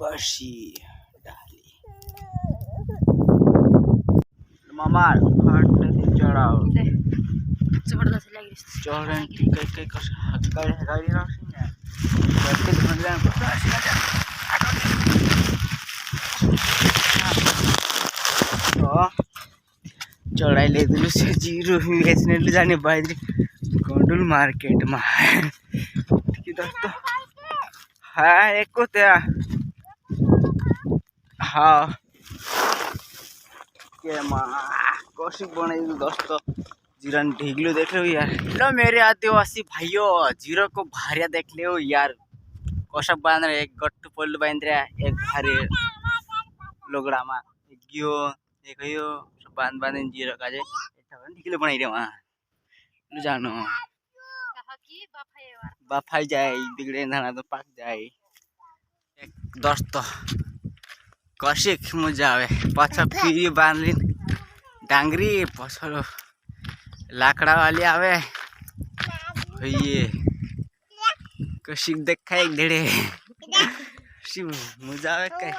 बसी डाली मामा फाट चढ़ाओ जबरदस्त लगी चढ़न कई कई कस गाड़ी गाड़ी राखी ने करके मतलब तो चढ़ाई ले दिलु से जीरो बेचने ले जाने बाहर गोंडल मार्केट में कि दोस्तों हाँ एक को त्या हाँ के माँ कौशिक बनाई दोस्तों जीरन ढीगलो देख लो यार लो मेरे आदिवासी भाइयों जीरो को भारिया देख लो यार कौशक बांध रहे एक गट्टू पल्लू बांध रहा एक भारी लोगड़ा में एक गियो एक यो सब बांध बांध जीरो का जे ढीगलो बनाई रे वहाँ लो जानो बाफाई जाए बिगड़े ना तो पाक जाए एक दोस्तों कौशिक मजा आवे पाछा फिर बांधली डांगरी पछलो लाकड़ा वाली आवे ये कौशिक देखा एक ढेड़े मजा आवे के